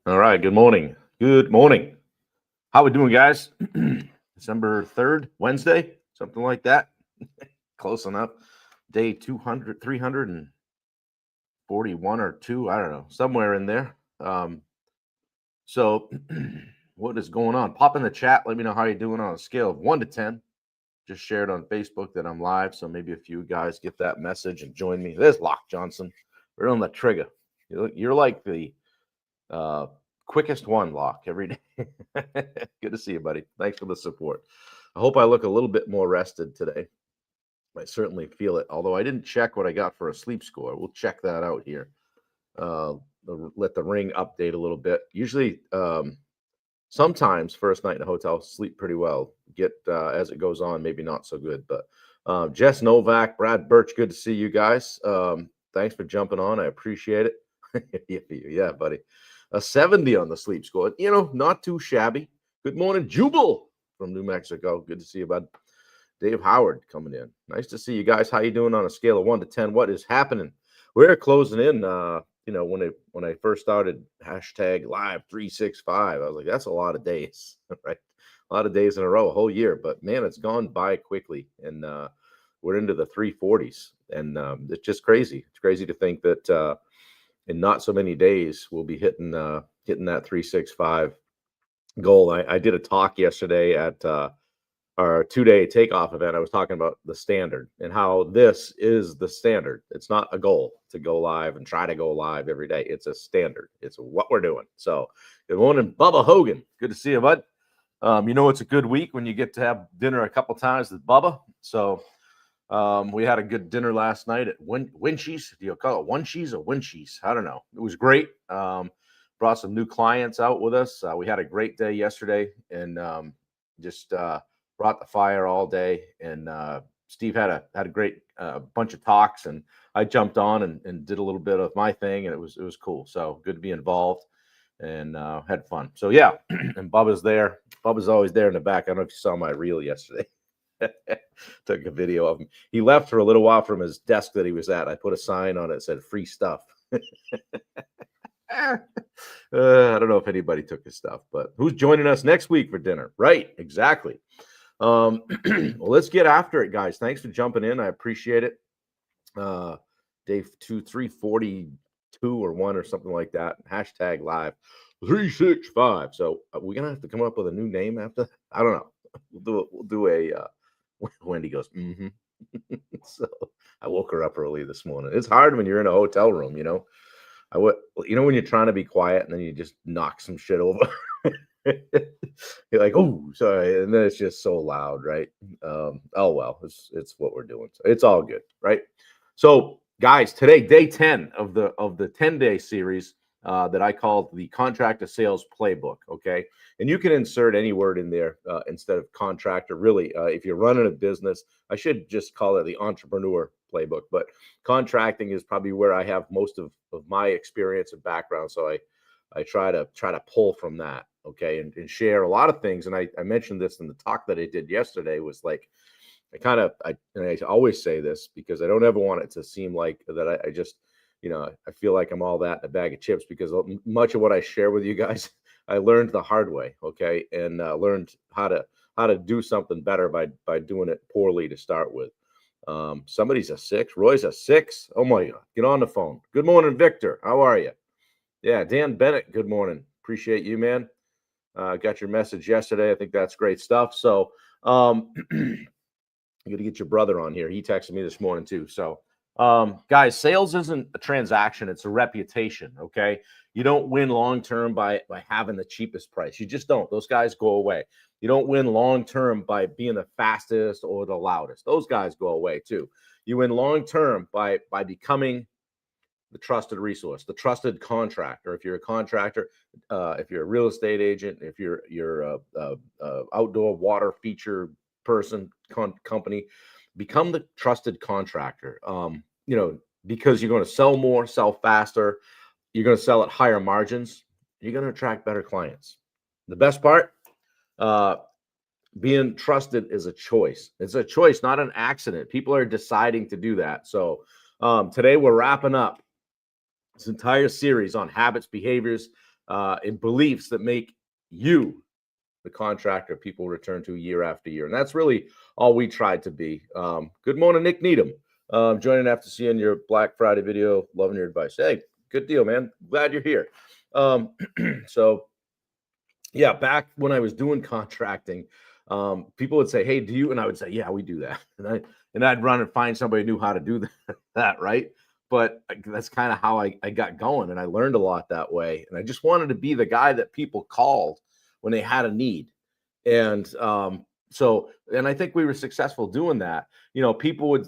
All right. Good morning. Good morning. How we doing, guys? December 3rd, Wednesday, something like that. Close enough. Day 200, 341 or 2. I don't know. Somewhere in there. So what is going on? Pop in the chat. Let me know how you're doing on a scale of 1 to 10. Just shared on Facebook that I'm live. So maybe a few guys get that message and join me. There's Locke Johnson. We're on the trigger. You're like the uh, quickest one, Lock, every day. Good to see you, buddy. Thanks for the support. I hope I look a little bit more rested today. I certainly feel it, although I didn't check what I got for a sleep score. We'll check that out here. Let the ring update a little bit. Usually, sometimes first night in a hotel, sleep pretty well. Get as it goes on, maybe not so good. But Jess Novak, Brad Birch, good to see you guys. Thanks for jumping on. I appreciate it. Yeah, buddy. A 70 on the sleep score. Not too shabby. Good morning, Jubal from New Mexico. Good to see you, bud. Dave Howard coming in. Nice to see you guys. How you doing on a scale of 1 to 10? What is happening? We're closing in. When I first started hashtag live 365, I was like, that's a lot of days, right? A lot of days in a row, a whole year. But man, it's gone by quickly, and we're into the 340s, and it's just crazy. It's crazy to think that in not so many days we'll be hitting that 365 goal. I did a talk yesterday at our 2-day takeoff event. I was talking about the standard and how this is the standard. It's not a goal to go live and try to go live every day. It's a standard. It's what we're doing. So good morning, Bubba Hogan. Good to see you, bud. It's a good week when you get to have dinner a couple times with Bubba. So we had a good dinner last night at Winchies. Do you call it Winchies or Winchies? I don't know. It was great. Brought some new clients out with us. We had a great day yesterday, and just brought the fire all day. And Steve had a great bunch of talks, and I jumped on and did a little bit of my thing, and it was cool. So good to be involved, and had fun. So yeah, and Bubba's there. Bubba's always there in the back. I don't know if you saw my reel yesterday. Took a video of him. He left for a little while from his desk that he was at. I put a sign on it that said free stuff. I don't know if anybody took his stuff, but who's joining us next week for dinner? Right, exactly. Well, let's get after it, guys. Thanks for jumping in. I appreciate it. Day 342 or 1 or something like that. Hashtag live 365. So we're gonna have to come up with a new name after. I don't know. We'll do a Wendy goes, mm-hmm. So I woke her up early this morning. It's hard when you're in a hotel room, when you're trying to be quiet and then you just knock some shit over. You're like, oh, sorry, and then it's just so loud, right? Oh well, it's what we're doing. So it's all good, right? So, guys, today, day 10 of the 10-day series that I called the Contractor Sales Playbook. Okay, and you can insert any word in there instead of contractor. Really, if you're running a business, I should just call it the Entrepreneur Playbook. But contracting is probably where I have most of my experience and background. So I try to pull from that, okay, and share a lot of things. And I mentioned this in the talk that I did yesterday. Was like I always say this because I don't ever want it to seem like that I just I feel like I'm all that in a bag of chips, because much of what I share with you guys I learned the hard way, okay, and learned how to do something better by doing it poorly to start with. Somebody's a 6. Roy's a 6. Oh my God, get on the phone. Good morning, Victor. How are you? Yeah, Dan Bennett, good morning. Appreciate you, man. Got your message yesterday. I think that's great stuff. So you got to get your brother on here. He texted me this morning too. So guys, sales isn't a transaction. It's a reputation. Okay. You don't win long-term by having the cheapest price. You just don't. Those guys go away. You don't win long-term by being the fastest or the loudest. Those guys go away too. You win long-term by becoming the trusted resource, the trusted contractor. If you're a contractor, if you're a real estate agent, if you're a outdoor water feature person, company, become the trusted contractor. Because you're going to sell more, sell faster, you're going to sell at higher margins, you're going to attract better clients. The best part, being trusted is a choice. It's a choice, not an accident. People are deciding to do that. So today we're wrapping up this entire series on habits, behaviors, and beliefs that make you the contractor people return to year after year. And that's really all we tried to be. Good morning, Nick Needham. Joining after seeing your Black Friday video, loving your advice. Hey, good deal, man. Glad you're here. So yeah, back when I was doing contracting, people would say, "Hey, do you?" And I would say, "Yeah, we do that." And I'd run and find somebody who knew how to do that, right? But that's kind of how I got going, and I learned a lot that way. And I just wanted to be the guy that people called when they had a need. And and I think we were successful doing that. People would,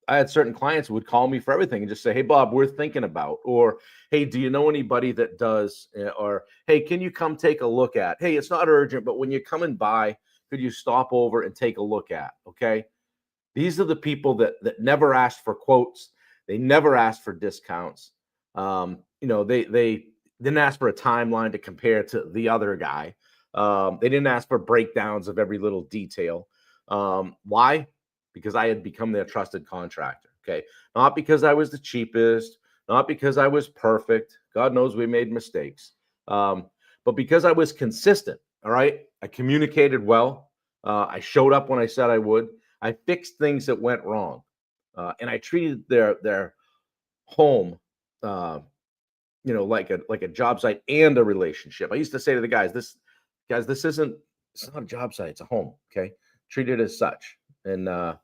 I had certain clients who would call me for everything and just say, "Hey, Bob, we're thinking about," or, "Hey, do you know anybody that does?" Or, "Hey, can you come take a look at?" "Hey, it's not urgent, but when you're coming by, could you stop over and take a look at?" Okay. These are the people that never asked for quotes. They never asked for discounts. They didn't ask for a timeline to compare to the other guy. They didn't ask for breakdowns of every little detail. Why? Because I had become their trusted contractor. Okay. Not because I was the cheapest, not because I was perfect. God knows we made mistakes. But because I was consistent. All right. I communicated well. I showed up when I said I would. I fixed things that went wrong. And I treated their home, like a job site and a relationship. I used to say to the guys, it's not a job site, it's a home. Okay. Treat it as such. And I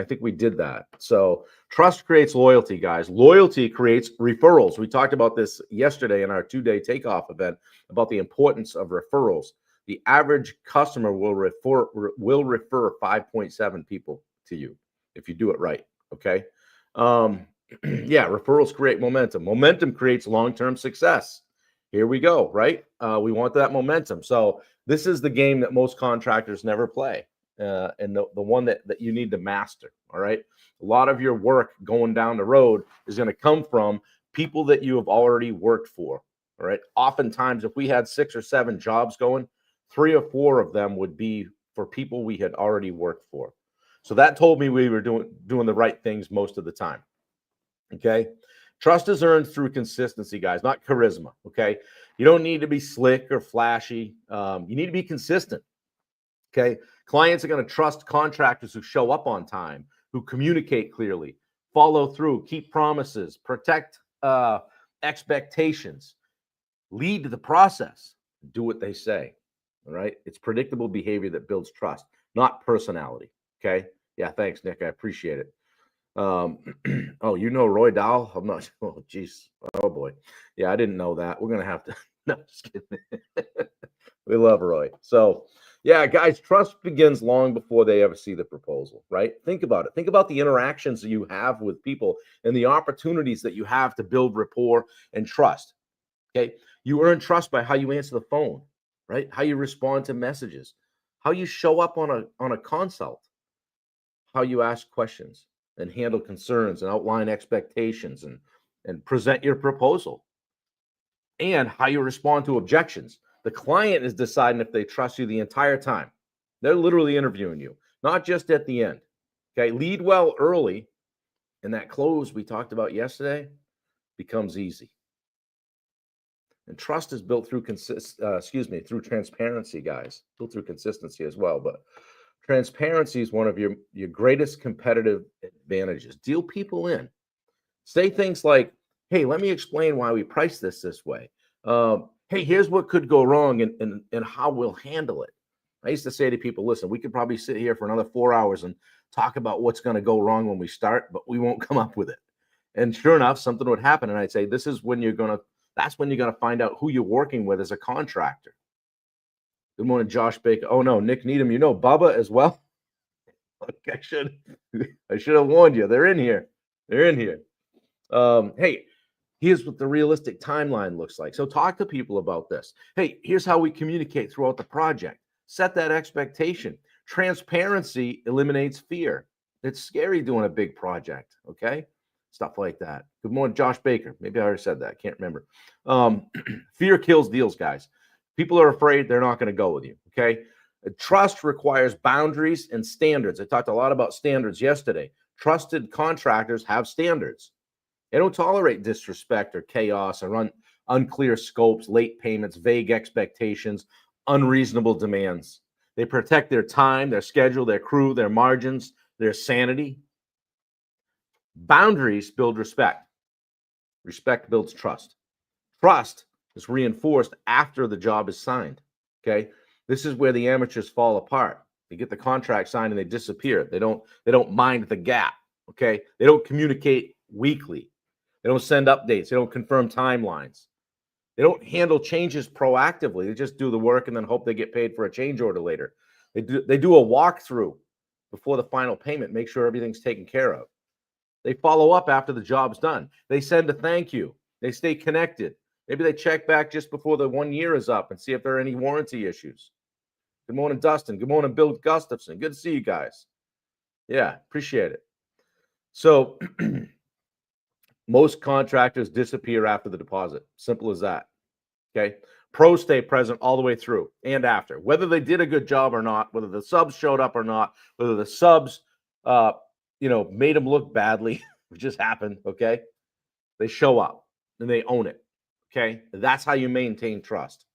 think we did that. So trust creates loyalty, guys. Loyalty creates referrals. We talked about this yesterday in our 2-day takeoff event about the importance of referrals. The average customer will refer 5.7 people to you if you do it right. Okay. Yeah, referrals create momentum. Momentum creates long-term success. Here we go, right? We want that momentum. So this is the game that most contractors never play, and the one that you need to master, all right? A lot of your work going down the road is going to come from people that you have already worked for, all right? Oftentimes, if we had 6 or 7 jobs going, 3 or 4 of them would be for people we had already worked for. So that told me we were doing the right things most of the time. Okay. Trust is earned through consistency, guys, not charisma. Okay. You don't need to be slick or flashy. You need to be consistent. Okay. Clients are going to trust contractors who show up on time, who communicate clearly, follow through, keep promises, protect expectations, lead the process, do what they say. All right. It's predictable behavior that builds trust, not personality. Okay. Yeah. Thanks, Nick. I appreciate it. Oh, Roy Dahl? I'm not. Oh, geez. Oh boy. Yeah, I didn't know that. We're gonna have to. No, just kidding. We love Roy. So, yeah, guys, trust begins long before they ever see the proposal. Right? Think about it. Think about the interactions that you have with people and the opportunities that you have to build rapport and trust. Okay, you earn trust by how you answer the phone, right? How you respond to messages, how you show up on a consult, how you ask questions and handle concerns and outline expectations and present your proposal, and how you respond to objections. The client is deciding if they trust you the entire time. They're literally interviewing you, not just at the end. Okay, lead well early, and that close we talked about yesterday becomes easy. And trust is built through through transparency, guys. Built through consistency as well, but transparency is one of your greatest competitive advantages. Deal people in. Say things like, "Hey, let me explain why we price this way. Hey, here's what could go wrong and how we'll handle it." I used to say to people, "Listen, we could probably sit here for another 4 hours and talk about what's going to go wrong when we start, but we won't come up with it." And sure enough, something would happen. And I'd say, that's when you're going to find out who you're working with as a contractor. Good morning, Josh Baker. Oh no, Nick Needham. Bubba as well. I should have warned you. They're in here. Hey, here's what the realistic timeline looks like. So talk to people about this. Hey, here's how we communicate throughout the project. Set that expectation. Transparency eliminates fear. It's scary doing a big project. Okay. Stuff like that. Good morning, Josh Baker. Maybe I already said that. Can't remember. Fear kills deals, guys. People are afraid they're not going to go with you. Okay. Trust requires boundaries and standards. I talked a lot about standards yesterday. Trusted contractors have standards. They don't tolerate disrespect or chaos or unclear scopes, late payments, vague expectations, unreasonable demands. They protect their time, their schedule, their crew, their margins, their sanity. Boundaries build respect. Respect builds trust. Trust is reinforced after the job is signed. Okay. This is where the amateurs fall apart. They get the contract signed and they disappear. They don't mind the gap. Okay. They don't communicate weekly. They don't send updates. They don't confirm timelines. They don't handle changes proactively. They just do the work and then hope they get paid for a change order later. They do a walkthrough before the final payment, make sure everything's taken care of. They follow up after the job's done. They send a thank you. They stay connected. Maybe they check back just before the 1 year is up and see if there are any warranty issues. Good morning, Dustin. Good morning, Bill Gustafson. Good to see you guys. Yeah, appreciate it. So most contractors disappear after the deposit. Simple as that. Okay. Pros stay present all the way through and after, whether they did a good job or not, whether the subs showed up or not, whether the subs, made them look badly, which just happened. Okay. They show up and they own it. Okay. That's how you maintain trust.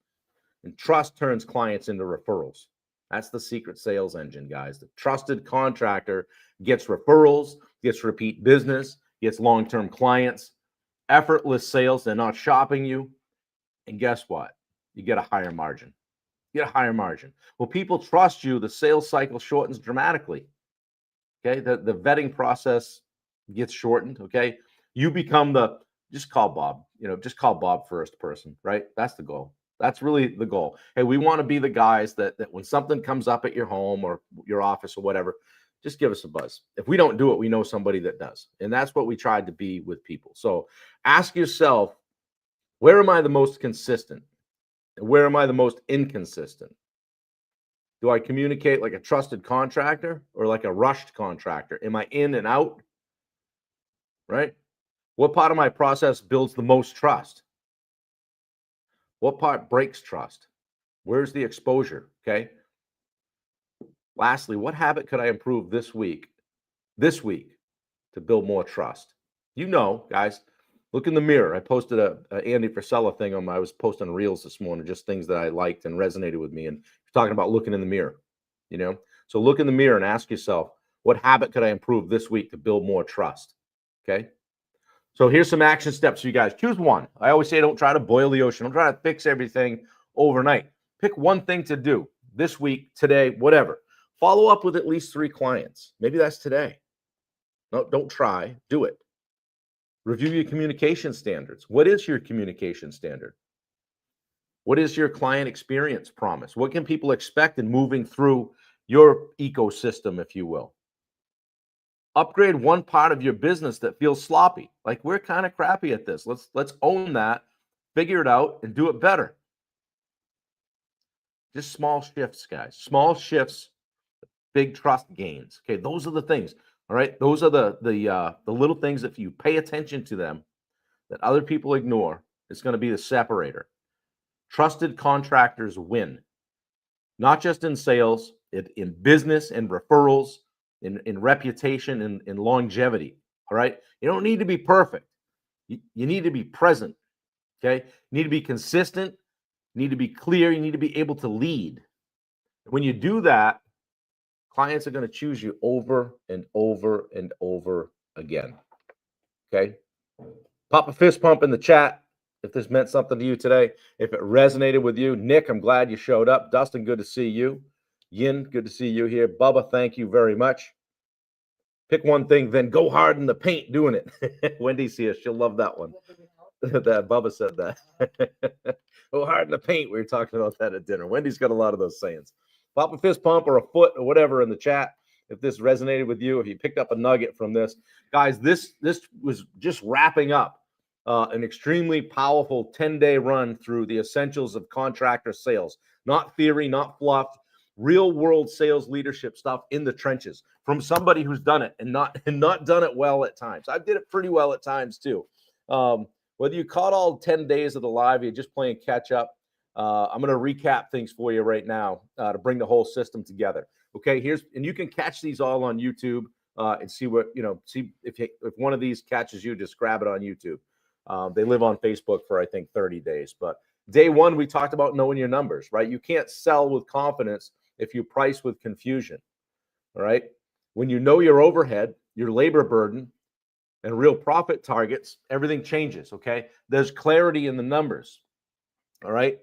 And trust turns clients into referrals. That's the secret sales engine, guys. The trusted contractor gets referrals, gets repeat business, gets long-term clients, effortless sales. They're not shopping you. And guess what? You get a higher margin. You get a higher margin. Well, people trust you. The sales cycle shortens dramatically. Okay. The vetting process gets shortened. Okay. You become just call Bob, just call Bob first person, right? That's the goal. That's really the goal. Hey, we want to be the guys that when something comes up at your home or your office or whatever, just give us a buzz. If we don't do it, we know somebody that does. And that's what we tried to be with people. So ask yourself, where am I the most consistent? And where am I the most inconsistent? Do I communicate like a trusted contractor or like a rushed contractor? Am I in and out? Right? What part of my process builds the most trust? What part breaks trust? Where's the exposure? Okay. Lastly, what habit could I improve this week to build more trust? Guys, look in the mirror. I posted a Andy Frisella thing I was posting reels this morning, just things that I liked and resonated with me. And talking about looking in the mirror, So look in the mirror and ask yourself, what habit could I improve this week to build more trust? Okay. So here's some action steps for you guys. Choose one. I always say don't try to boil the ocean. Don't try to fix everything overnight. Pick one thing to do this week, today, whatever. Follow up with at least 3 clients. Maybe that's today. No, don't try. Do it. Review your communication standards. What is your communication standard? What is your client experience promise? What can people expect in moving through your ecosystem, if you will? Upgrade one part of your business that feels sloppy. Like, we're kind of crappy at this. Let's own that, figure it out, and do it better. Just small shifts, guys. Small shifts, big trust gains. Okay, those are the things. All right, those are the little things. If you pay attention to them, that other people ignore, it's going to be the separator. Trusted contractors win, not just in sales, in business and referrals. In reputation, in longevity. All right. You don't need to be perfect. You need to be present. Okay. You need to be consistent. You need to be clear. You need to be able to lead. When you do that, clients are going to choose you over and over and over again. Okay. Pop a fist pump in the chat if this meant something to you today. If it resonated with you. Nick, I'm glad you showed up. Dustin, good to see you. Yin, good to see you here. Bubba, thank you very much. Pick one thing, then go hard in the paint doing it. Wendy's here. She'll love that one. That Bubba said that. Go hard in the paint. We were talking about that at dinner. Wendy's got a lot of those sayings. Pop a fist pump or a foot or whatever in the chat if this resonated with you, if you picked up a nugget from this. Guys, this was just wrapping up an extremely powerful 10-day run through the essentials of contractor sales. Not theory, not fluff. Real world sales leadership stuff in the trenches from somebody who's done it and not done it well at times. I did it pretty well at times too. Whether you caught all 10 days of the live, you're just playing catch up. I'm going to recap things for you right now to bring the whole system together. Okay, and you can catch these all on YouTube and see what see if one of these catches you. Just grab it on YouTube. They live on Facebook for, I think, 30 days. But day one, we talked about knowing your numbers, right? You can't sell with confidence if you price with confusion, all right? When you know your overhead, your labor burden, and real profit targets, everything changes, okay? There's clarity in the numbers, all right?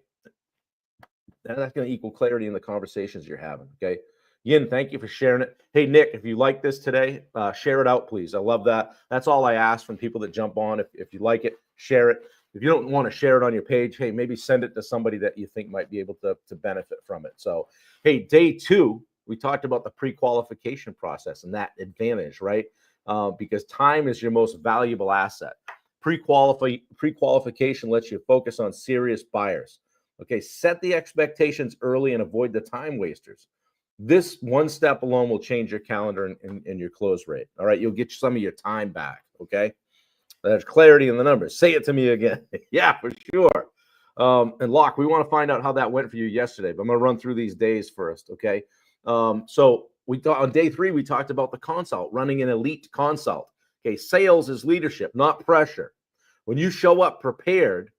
And that's going to equal clarity in the conversations you're having, okay? Yin, thank you for sharing it. Hey, Nick, if you like this today, share it out, please. I love that. That's all I ask from people that jump on. If you like it, share it. If you don't want to share it on your page, hey, maybe send it to somebody that you think might be able to benefit from it. So, hey, day two, we talked about the pre-qualification process and that advantage, right? Because time is your most valuable asset. Pre-qualification lets you focus on serious buyers. Okay, set the expectations early and avoid the time wasters. This one step alone will change your calendar and your close rate. All right, you'll get some of your time back. Okay, there's clarity in the numbers. Say it to me again. Yeah, for sure. And Locke, we want to find out how that went for you yesterday, but I'm going to run through these days first. Okay, so we thought on day three we talked about the consult, running an elite consult. Okay, sales is leadership, not pressure. When you show up prepared,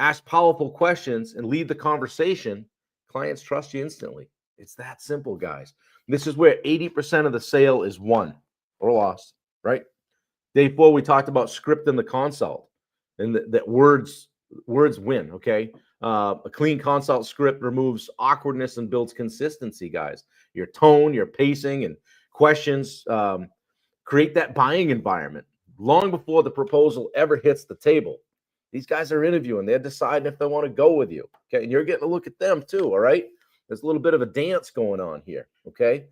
ask powerful questions, and lead the conversation, clients trust you instantly. It's that simple, guys. This is where 80% of the sale is won or lost, right? Day four, we talked about scripting the consult and that words win, okay? A clean consult script removes awkwardness and builds consistency, guys. Your tone, your pacing, and questions create that buying environment long before the proposal ever hits the table. These guys are interviewing. They're deciding if they want to go with you, okay? And you're getting a look at them too, all right? There's a little bit of a dance going on here, okay?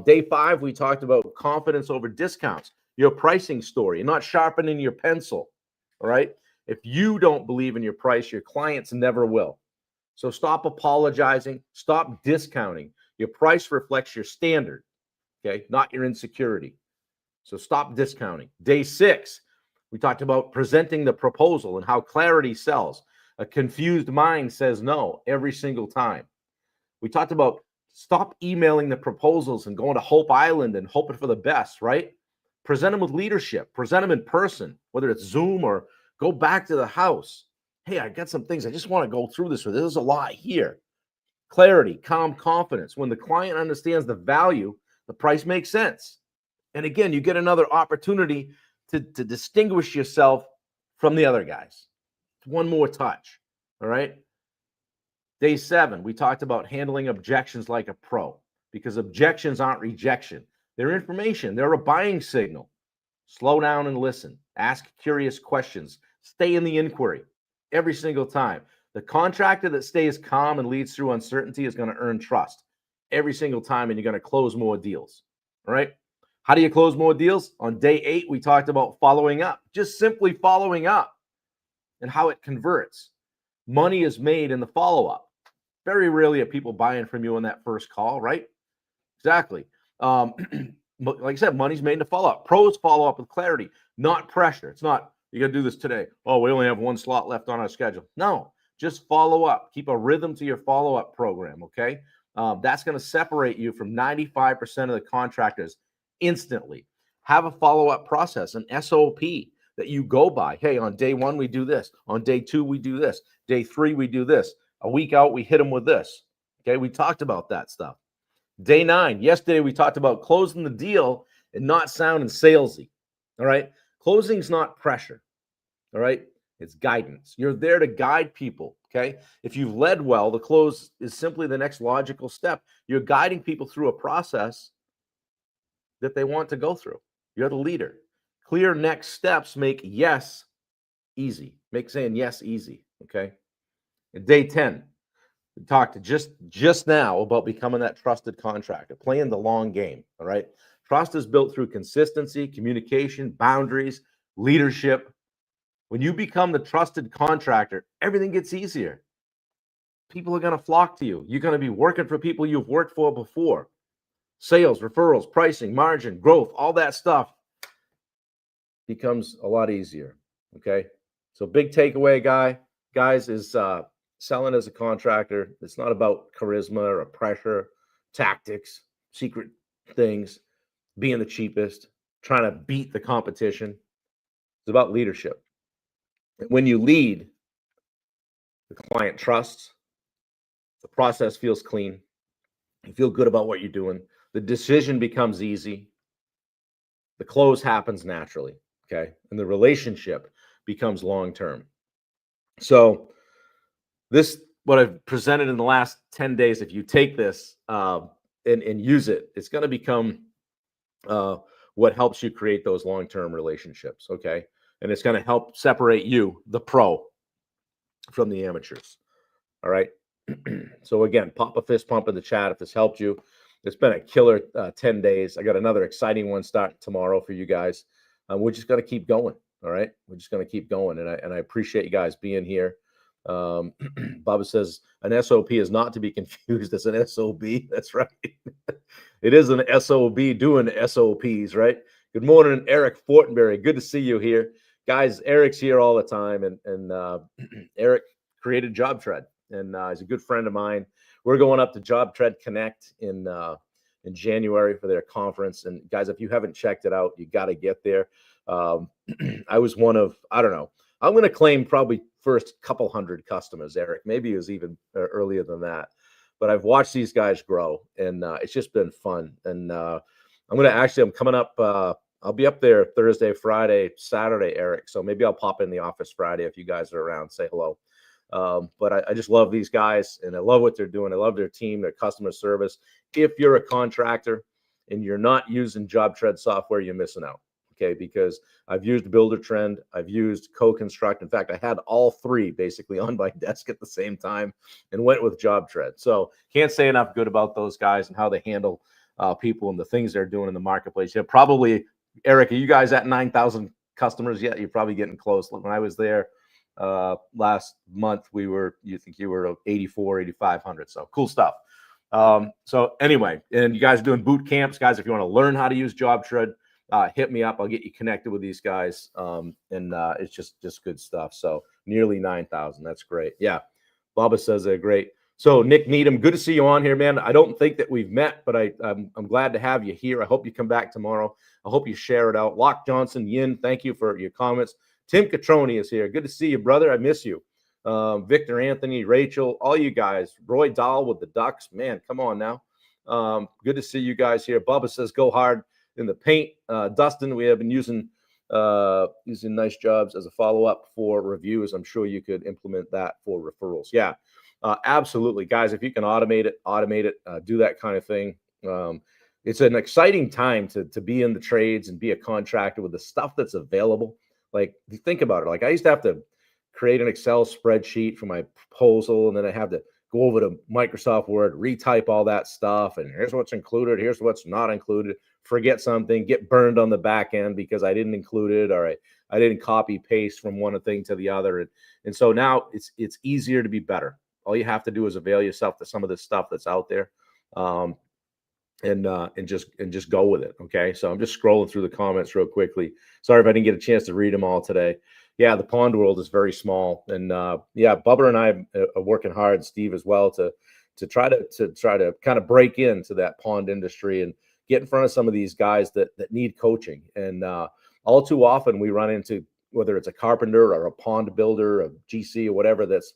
Day five, we talked about confidence over discounts, your pricing story, not sharpening your pencil, all right? If you don't believe in your price, your clients never will. So stop apologizing, stop discounting. Your price reflects your standard, okay, not your insecurity. So stop discounting. Day six, we talked about presenting the proposal and how clarity sells. A confused mind says no every single time. We talked about stop emailing the proposals and going to Hope Island and hoping for the best, right? Present them with leadership, present them in person, whether it's Zoom or go back to the house. Hey, I got some things I just want to go through this with. There's a lot here. Clarity, calm confidence. When the client understands the value, the price makes sense. And again, you get another opportunity to distinguish yourself from the other guys. One more touch, all right? Day seven, we talked about handling objections like a pro because objections aren't rejection. They're information. They're a buying signal. Slow down and listen. Ask curious questions. Stay in the inquiry every single time. The contractor that stays calm and leads through uncertainty is going to earn trust every single time, and you're going to close more deals. All right? How do you close more deals? On day eight, we talked about following up, just simply following up and how it converts. Money is made in the follow-up. Very rarely are people buying from you on that first call, right? Exactly. Like I said, money's made in the follow-up. Pros follow up with clarity, not pressure. It's not, you got to do this today. Oh, we only have one slot left on our schedule. No, just follow up. Keep a rhythm to your follow-up program, okay? That's going to separate you from 95% of the contractors instantly. Have a follow-up process, an SOP that you go by. Hey, on day one, we do this. On day two, we do this. Day three, we do this. A week out, we hit them with this. Okay, we talked about that stuff. Day nine, yesterday we talked about closing the deal and not sounding salesy. All right, closing's not pressure. All right, it's guidance. You're there to guide people. Okay, if you've led well, the close is simply the next logical step. You're guiding people through a process that they want to go through. You're the leader. Clear next steps make yes easy. Make saying yes easy. Okay. Day 10, we talked just now about becoming that trusted contractor, playing the long game, all right? Trust is built through consistency, communication, boundaries, leadership. When you become the trusted contractor, everything gets easier. People are going to flock to you. You're going to be working for people you've worked for before. Sales, referrals, pricing, margin, growth, all that stuff becomes a lot easier, okay? So big takeaway, guys, is selling as a contractor. It's not about charisma or pressure, tactics, secret things, being the cheapest, trying to beat the competition. It's about leadership. When you lead, the client trusts, the process feels clean, you feel good about what you're doing, the decision becomes easy, the close happens naturally, okay? And the relationship becomes long term. So, this, what I've presented in the last 10 days, if you take this and use it, it's going to become uh, what helps you create those long term relationships, okay? And it's going to help separate you, the pro, from the amateurs. All right. So again, pop a fist pump in the chat if this helped you. It's been a killer 10 days. I got another exciting one starting tomorrow for you guys. We're just going to keep going. All right. We're just going to keep going. And I appreciate you guys being here. Bubba says an SOP is not to be confused as an SOB. That's right. It is an SOB doing SOPs, right? Good morning, Eric Fortenberry. Good to see you here. Guys, Eric's here all the time. And Eric created JobTread. And he's a good friend of mine. We're going up to JobTread Connect in January for their conference. And guys, if you haven't checked it out, you got to get there. I was one of, I don't know, I'm going to claim probably first couple hundred customers, Eric. Maybe it was even earlier than that. But I've watched these guys grow, and it's just been fun. And I'm coming up. I'll be up there Thursday, Friday, Saturday, Eric. So maybe I'll pop in the office Friday if you guys are around. Say hello. But I just love these guys, and I love what they're doing. I love their team, their customer service. If you're a contractor and you're not using JobTread software, you're missing out. Okay, because I've used Builder-Trend, I've used Co-Construct. In fact, I had all three basically on my desk at the same time and went with JobTread. So can't say enough good about those guys and how they handle people and the things they're doing in the marketplace. Yeah, probably, Eric, are you guys at 9,000 customers yet? You're probably getting close. When I was there last month, you were 84, 8,500. So cool stuff. So anyway, and you guys are doing boot camps, guys. If you want to learn how to use JobTread, hit me up. I'll get you connected with these guys. It's just good stuff. So nearly 9,000. That's great. Yeah. Bubba says they're great. So Nick Needham, good to see you on here, man. I don't think that we've met, but I'm glad to have you here. I hope you come back tomorrow. I hope you share it out. Locke Johnson, Yin, thank you for your comments. Tim Catroni is here. Good to see you, brother. I miss you. Victor Anthony, Rachel, all you guys. Roy Dahl with the Ducks. Man, come on now. Good to see you guys here. Bubba says go hard in the paint. Dustin, we have been using nice jobs as a follow-up for reviews. I'm sure you could implement that for referrals. Yeah, absolutely. Guys, if you can automate it, do that kind of thing. It's an exciting time to be in the trades and be a contractor with the stuff that's available. Like, think about it. Like, I used to have to create an Excel spreadsheet for my proposal, and then I have to go over to Microsoft Word, retype all that stuff, and here's what's included, here's what's not included, forget something, get burned on the back end because I didn't include it, or I didn't copy paste from one thing to the other. And so now it's easier to be better. All you have to do is avail yourself to some of this stuff that's out there. And just go with it. Okay. So I'm just scrolling through the comments real quickly. Sorry if I didn't get a chance to read them all today. Yeah, the pond world is very small. And Bubba and I are working hard, Steve as well, to try to kind of break into that pond industry and get in front of some of these guys that need coaching. And all too often we run into, whether it's a carpenter or a pond builder, a GC or whatever, that's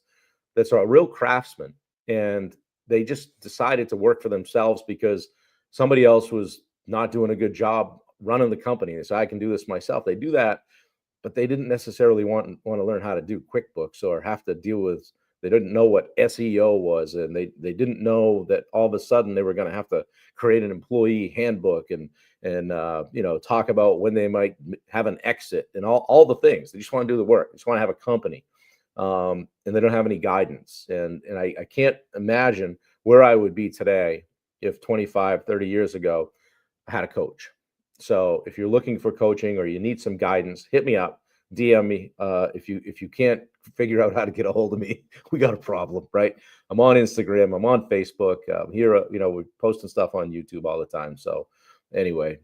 a real craftsman, and they just decided to work for themselves because somebody else was not doing a good job running the company. They said, I can do this myself. They do that, but they didn't necessarily want to learn how to do QuickBooks or have to deal with, they didn't know what SEO was. And they didn't know that all of a sudden they were going to have to create an employee handbook and talk about when they might have an exit and all the things. They just want to do the work. They just want to have a company. And they don't have any guidance. And I can't imagine where I would be today if 25, 30 years ago I had a coach. So if you're looking for coaching or you need some guidance, hit me up, DM me. If you can't figure out how to get a hold of me, we got a problem, right? I'm on Instagram, I'm on Facebook. Here, we're posting stuff on YouTube all the time. So anyway,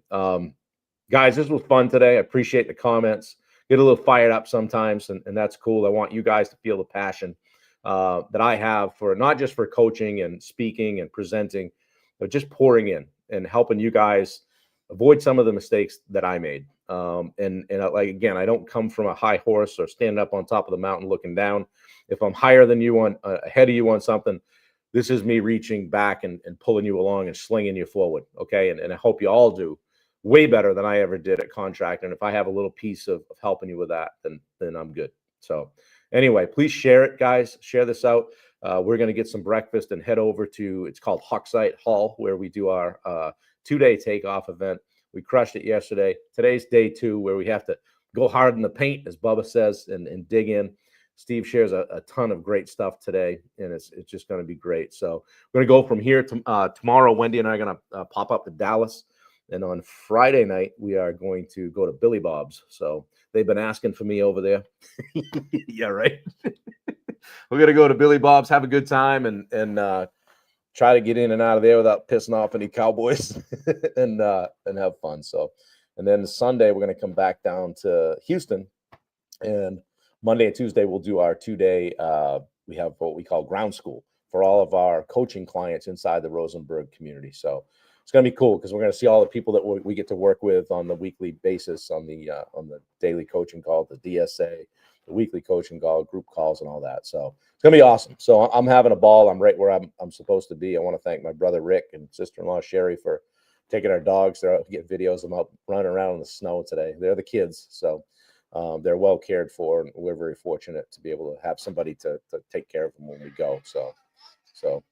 guys, this was fun today. I appreciate the comments. Get a little fired up sometimes, and that's cool. I want you guys to feel the passion that I have for not just for coaching and speaking and presenting, but just pouring in and helping you guys avoid some of the mistakes that I made. Like, again, I don't come from a high horse or standing up on top of the mountain looking down. If I'm higher than you on ahead of you on something, this is me reaching back and pulling you along and slinging you forward. Okay. And I hope you all do way better than I ever did at Contractor. And if I have a little piece of helping you with that, then I'm good. So anyway, please share it, guys. Share this out. We're going to get some breakfast and head over to, it's called Hucksite Hall, where we do our 2-day takeoff event. We crushed it yesterday. Today's day 2, where we have to go hard in the paint, as Bubba says, and dig in. Steve shares a ton of great stuff today, and it's just going to be great. So we're going to go from here to tomorrow. Wendy and I are going to pop up to Dallas. And on Friday night, we are going to go to Billy Bob's. So they've been asking for me over there. Yeah, right. We're going to go to Billy Bob's, have a good time, and try to get in and out of there without pissing off any Cowboys and have fun. So, and then Sunday, we're going to come back down to Houston, and Monday and Tuesday, we'll do our 2-day, we have what we call ground school for all of our coaching clients inside the Rosenberg community. So it's going to be cool because we're going to see all the people that we get to work with on the weekly basis on the daily coaching call, the DSA, the weekly coaching call, group calls, and all that. So it's going to be awesome. So I'm having a ball. I'm right where I'm supposed to be. I want to thank my brother Rick and sister-in-law Sherry for taking our dogs. They're out to get videos of them out running around in the snow today. They're the kids. So they're well cared for, and we're very fortunate to be able to have somebody to take care of them when we go. So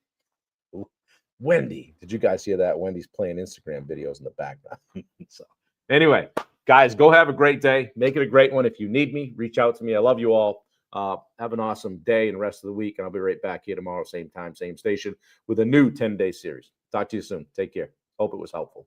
Wendy, did you guys hear that? Wendy's playing Instagram videos in the background. So anyway, guys, go have a great day. Make it a great one. If you need me, reach out to me. I love you all. Have an awesome day and rest of the week, and I'll be right back here tomorrow, same time, same station, with a new 10-day series. Talk to you soon. Take care. Hope it was helpful.